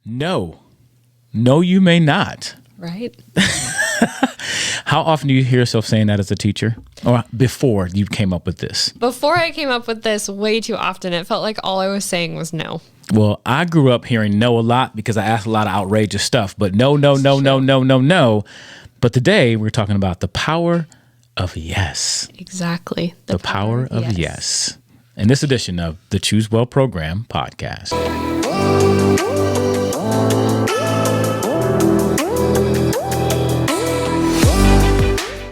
No. No, you may not. Right. How often do you hear yourself saying that as a teacher? Or before you came up with this? Before I came up with this, way too often. It felt like all I was saying was no. Well, I grew up hearing no a lot because I asked a lot of outrageous stuff. But no. But today we're talking about the power of yes. Exactly. The power of yes. In this edition of the Choose Well Program podcast.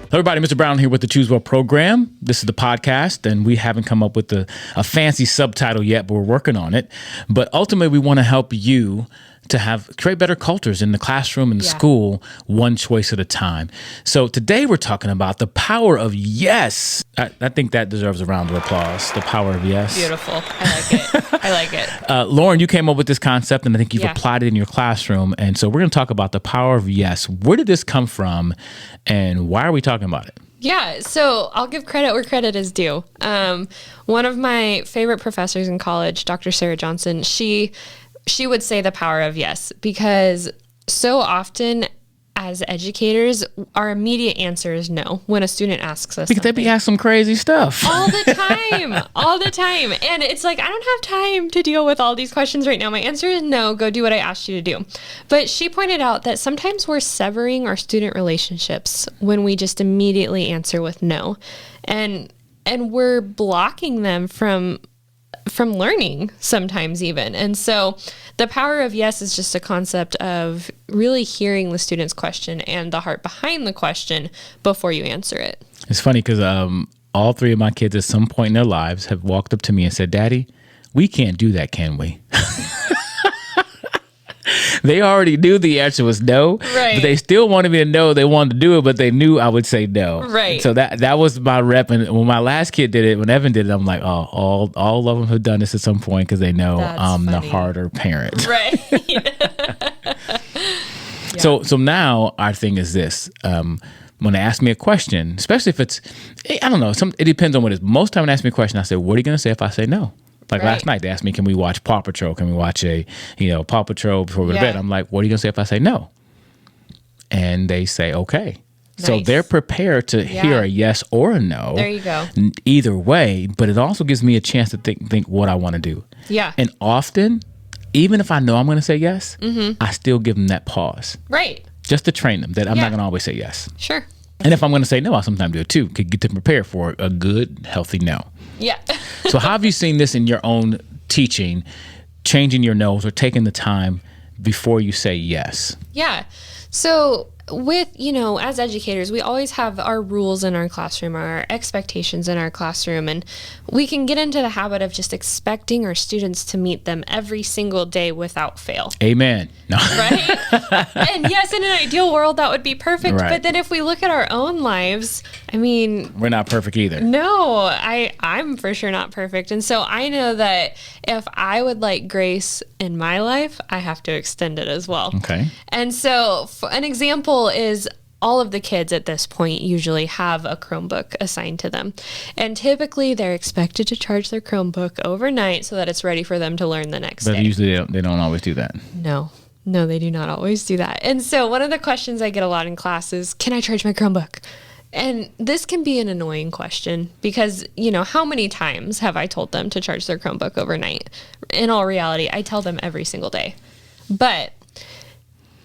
Hello, everybody. Mr. Brown here with the Choose Well Program. This is the podcast, and we haven't come up with a fancy subtitle yet, but we're working on it. But ultimately, we want to help you to create better cultures in the classroom and the school, one choice at a time. So today we're talking about the power of yes. I think that deserves a round of applause. The power of yes. Beautiful. I like it. Lauren, you came up with this concept, and I think you've applied it in your classroom. And so we're going to talk about the power of yes. Where did this come from, and why are we talking about it? Yeah, so I'll give credit where credit is due. One of my favorite professors in college, Dr. Sarah Johnson, she would say the power of yes, because so often as educators, our immediate answer is no when a student asks us because something. They ask some crazy stuff. All the time. And it's like, I don't have time to deal with all these questions right now. My answer is no, go do what I asked you to do. But she pointed out that sometimes we're severing our student relationships when we just immediately answer with no. And we're blocking them from learning sometimes even. And so the power of yes is just a concept of really hearing the student's question and the heart behind the question before you answer it. It's funny because all three of my kids at some point in their lives have walked up to me and said, "Daddy, we can't do that, can we?" They already knew the answer was no, right. But they still wanted me to know they wanted to do it, but they knew I would say no. Right. So that was my rep. And when my last kid did it, when Evan did it, I'm like, oh, all of them have done this at some point because they know I'm the harder parent. Right. So now our thing is this. When they ask me a question, especially if it's, I don't know, it depends on what it is. Most time when they ask me a question, I say, what are you going to say if I say no? Like last night, they asked me, can we watch Paw Patrol? Can we watch Paw Patrol before we go to bed? I'm like, what are you going to say if I say no? And they say, okay. Nice. So they're prepared to hear a yes or a no. There you go. Either way, but it also gives me a chance to think what I want to do. Yeah. And often, even if I know I'm going to say yes, I still give them that pause. Right. Just to train them that I'm not going to always say yes. Sure. And if I'm going to say no, I'll sometimes do it too. Could get them prepared for a good, healthy no. Yeah. So how have you seen this in your own teaching, changing your no's or taking the time before you say yes? Yeah. So with, as educators, we always have our rules in our classroom, our expectations in our classroom, and we can get into the habit of just expecting our students to meet them every single day without fail. Amen. No. Right? And yes, in an ideal world, that would be perfect. Right. But then if we look at our own lives, we're not perfect either. No, I'm for sure not perfect. And so I know that if I would like grace in my life, I have to extend it as well. Okay. And so an example is all of the kids at this point usually have a Chromebook assigned to them. And typically they're expected to charge their Chromebook overnight so that it's ready for them to learn the next day. But usually they don't always do that. No, they do not always do that. And so one of the questions I get a lot in class is, can I charge my Chromebook? And this can be an annoying question because, how many times have I told them to charge their Chromebook overnight? In all reality, I tell them every single day. But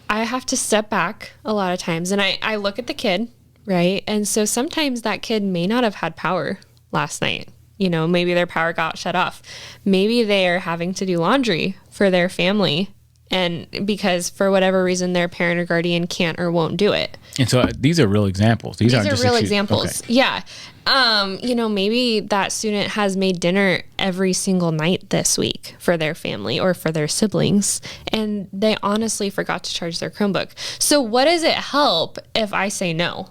I have to step back a lot of times and I look at the kid, right? And so sometimes that kid may not have had power last night. Maybe their power got shut off. Maybe they are having to do laundry for their family. And because for whatever reason, their parent or guardian can't or won't do it. And so these are real examples. These aren't just real examples. Okay. Yeah. Maybe that student has made dinner every single night this week for their family or for their siblings, and they honestly forgot to charge their Chromebook. So what does it help if I say no?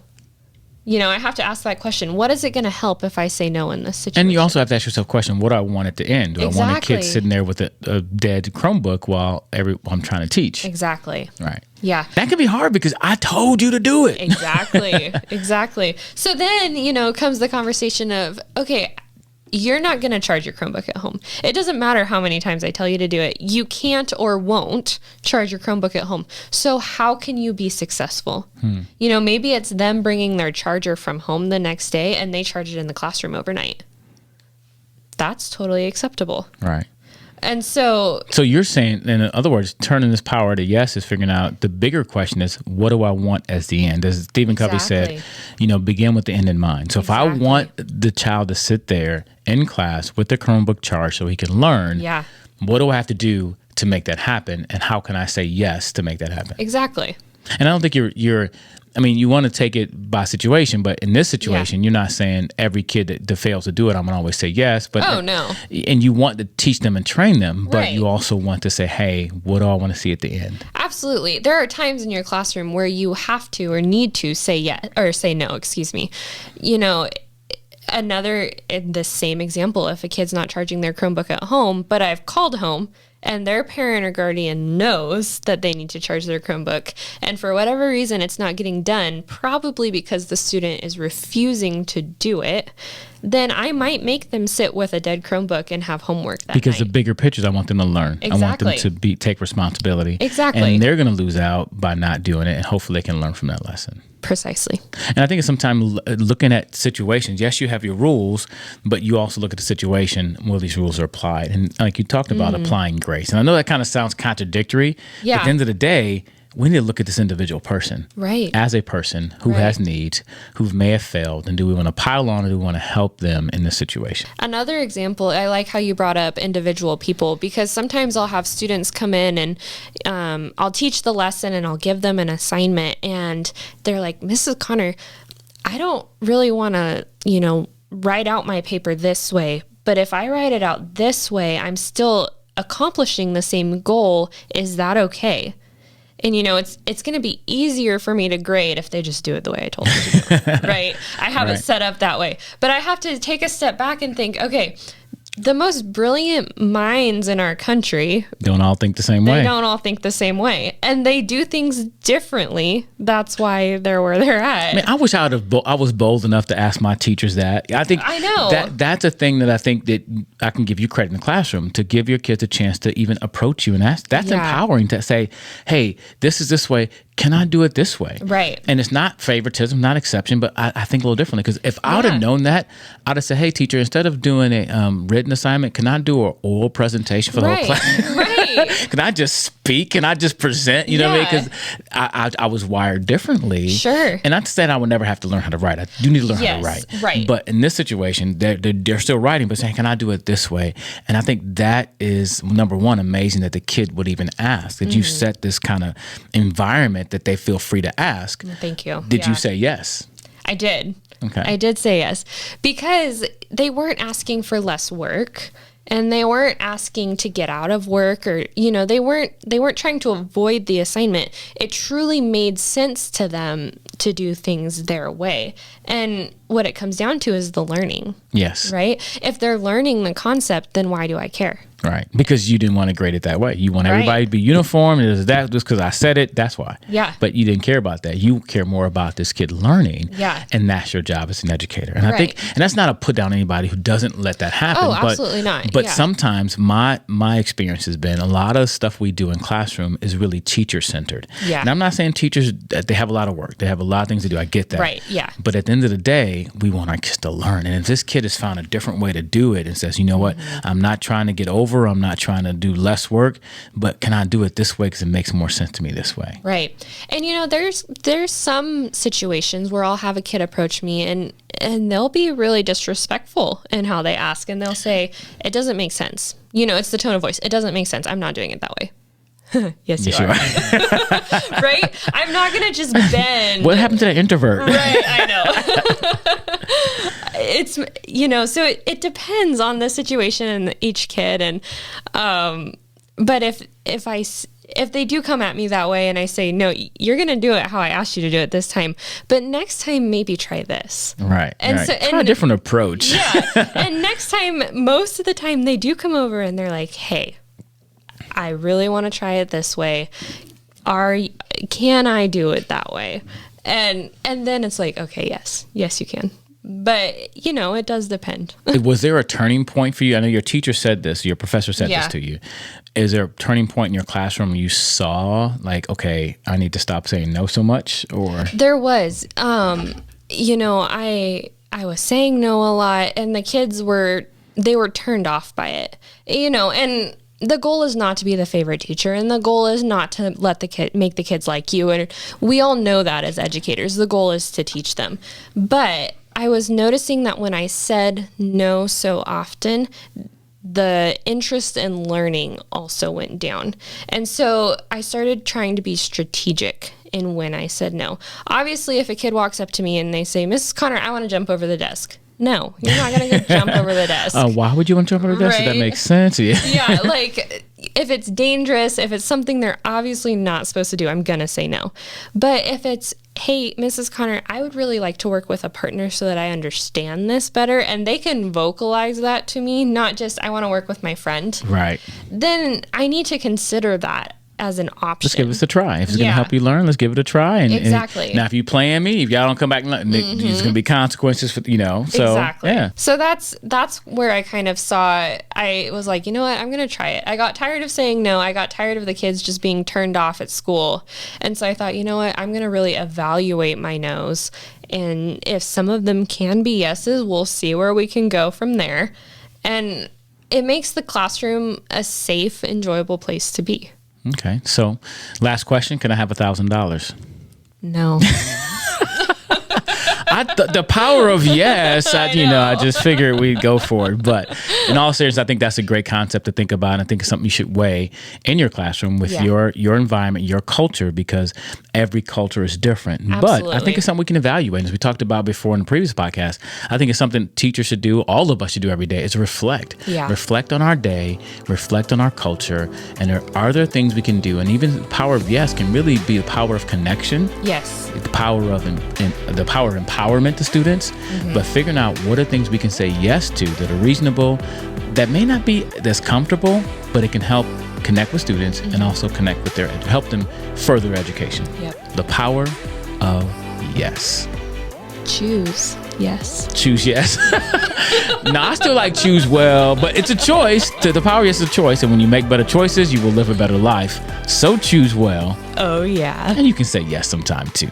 I have to ask that question. What is it going to help if I say no in this situation? And you also have to ask yourself the question, what do I want it to end? Do I want a kid sitting there with a dead Chromebook while I'm trying to teach? Exactly. Right. Yeah. That can be hard because I told you to do it. Exactly. So then, comes the conversation of, okay, you're not going to charge your Chromebook at home. It doesn't matter how many times I tell you to do it. You can't or won't charge your Chromebook at home. So how can you be successful? You know, maybe it's them bringing their charger from home the next day and they charge it in the classroom overnight. That's totally acceptable. Right. And so you're saying, in other words, turning this power to yes is figuring out the bigger question is, what do I want as the end? As Stephen Covey said, you know, begin with the end in mind. So if I want the child to sit there in class with the Chromebook charged so he can learn, what do I have to do to make that happen? And how can I say yes to make that happen? Exactly. And I don't think you're I mean, you want to take it by situation, but in this situation, you're not saying every kid that fails to do it, I'm going to always say yes. But and you want to teach them and train them, but you also want to say, hey, what do I want to see at the end? Absolutely. There are times in your classroom where you have to or need to say yes or say no, excuse me. You know, another, in the same example, if a kid's not charging their Chromebook at home, but I've called home and their parent or guardian knows that they need to charge their Chromebook, and for whatever reason it's not getting done, probably because the student is refusing to do it, then I might make them sit with a dead Chromebook and have homework that because night. The bigger pictures, I want them to learn. Exactly. I want them to take responsibility. Exactly. And they're going to lose out by not doing it, and hopefully they can learn from that lesson. Precisely. And I think it's sometimes looking at situations. Yes, you have your rules, but you also look at the situation where these rules are applied. And like you talked about applying grace. And I know that kind of sounds contradictory. But at the end of the day, we need to look at this individual person as a person who has needs, who may have failed, and do we want to pile on or do we want to help them in this situation? Another example, I like how you brought up individual people, because sometimes I'll have students come in and I'll teach the lesson and I'll give them an assignment and they're like, Mrs. Connor, I don't really want to, you know, write out my paper this way, but if I write it out this way, I'm still accomplishing the same goal. Is that okay? And, you know, it's going to be easier for me to grade if they just do it the way I told them to do, right? I have it set up that way. But I have to take a step back and think, okay, the most brilliant minds in our country don't all think the same way. They don't all think the same way. And they do things differently. That's why they're where they're at. I mean, I wish I was bold enough to ask my teachers that. I know that's a thing that I think that I can give you credit in the classroom, to give your kids a chance to even approach you and ask. That's empowering, to say, hey, this is this way. Can I do it this way? Right. And it's not favoritism, not exception, but I think a little differently. Because if I would have known that, I'd have said, hey, teacher, instead of doing a written assignment, can I do an oral presentation for the whole class? Right. Can I just speak? Can I just present? You know what I mean? Because I was wired differently. Sure. And not to say that I would never have to learn how to write. I do need to learn how to write. Right. But in this situation, they're still writing, but saying, can I do it this way? And I think that is, number one, amazing that the kid would even ask, that you set this kind of environment that they feel free to ask. Thank you. Did you say yes? I did. Okay. I did say yes, because they weren't asking for less work and they weren't asking to get out of work, or, you know, they weren't trying to avoid the assignment. It truly made sense to them to do things their way. And what it comes down to is the learning. Yes. Right? If they're learning the concept, then why do I care? Right. Because you didn't want to grade it that way. You want everybody to be uniform. Is that just because I said it? That's why. Yeah. But you didn't care about that. You care more about this kid learning. Yeah. And that's your job as an educator. And I think, and that's not a put down anybody who doesn't let that happen. Oh, absolutely not. But sometimes my experience has been a lot of stuff we do in classroom is really teacher centered. Yeah. And I'm not saying teachers, they have a lot of work. They have a lot of things to do. I get that. Right. Yeah. But at the end of the day, we want our kids to learn. And if this kid has found a different way to do it and says, you know what, I'm not trying to get over, I'm not trying to do less work, but can I do it this way because it makes more sense to me this way? Right. And, you know, there's some situations where I'll have a kid approach me and they'll be really disrespectful in how they ask. And they'll say, it doesn't make sense. You know, it's the tone of voice. It doesn't make sense. I'm not doing it that way. Yes, you are. Right? I'm not going to just bend. What happened to that introvert? Right, I know. It's, you know, so it depends on the situation and each kid. And, but if they do come at me that way and I say, no, you're going to do it how I asked you to do it this time, but next time maybe try this. Right. And right. so, try a different approach. Yeah. And next time, most of the time they do come over and they're like, hey, I really want to try it this way. Can I do it that way? And then it's like, okay, yes, you can. But, you know, it does depend. Was there a turning point for you? I know your teacher said this, your professor said Yeah. this to you. Is there a turning point in your classroom you saw, like, okay, I need to stop saying no so much? Or There was, you know, I was saying no a lot, and the kids were turned off by it, you know, and the goal is not to be the favorite teacher, and the goal is not to make the kids like you. And we all know that as educators, the goal is to teach them. But I was noticing that when I said no so often, the interest in learning also went down. And so I started trying to be strategic in when I said no. Obviously, if a kid walks up to me and they say, Mrs. Connor, I want to jump over the desk. No, you're not going to go jump over the desk. why would you want to jump over the desk? Does that Right. make sense? Yeah. Yeah, like if it's dangerous, if it's something they're obviously not supposed to do, I'm going to say no. But if it's, hey, Mrs. Connor, I would really like to work with a partner so that I understand this better, and they can vocalize that to me, not just, I want to work with my friend, Right. then I need to consider that as an option. Let's give this a try. If it's going to Yeah. help you learn, let's give it a try. And Exactly. now, if you playing me, if y'all don't come back, there's going to be consequences for, you know. So, Exactly. yeah. So that's where I kind of saw, I was like, you know what, I'm going to try it. I got tired of saying no. I got tired of the kids just being turned off at school. And so I thought, you know what, I'm going to really evaluate my no's. And if some of them can be yeses, we'll see where we can go from there. And it makes the classroom a safe, enjoyable place to be. Okay. So, last question. Can I have $1,000? No. The power of yes, I know. just figured we'd go for it. But in all seriousness, I think that's a great concept to think about. And I think it's something you should weigh in your classroom with Yeah. your environment, your culture, because every culture is different. But I Absolutely. think it's something we can evaluate. As we talked about before in the previous podcast, I think it's something teachers should do, all of us should do every day, is reflect. Yeah. Reflect on our day, reflect on our culture, and are there things we can do? And even the power of yes can really be the power of connection. Yes. The power of the power of empowerment to students, but figuring out what are things we can say yes to that are reasonable, that may not be as comfortable, but it can help connect with students and also connect with help them further education. Yep. The power of yes. Choose yes. Choose yes. No, I still like choose well, but it's a choice. The power of yes is a choice, and when you make better choices, you will live a better life. So choose well, Oh, yeah. and you can say yes sometime too.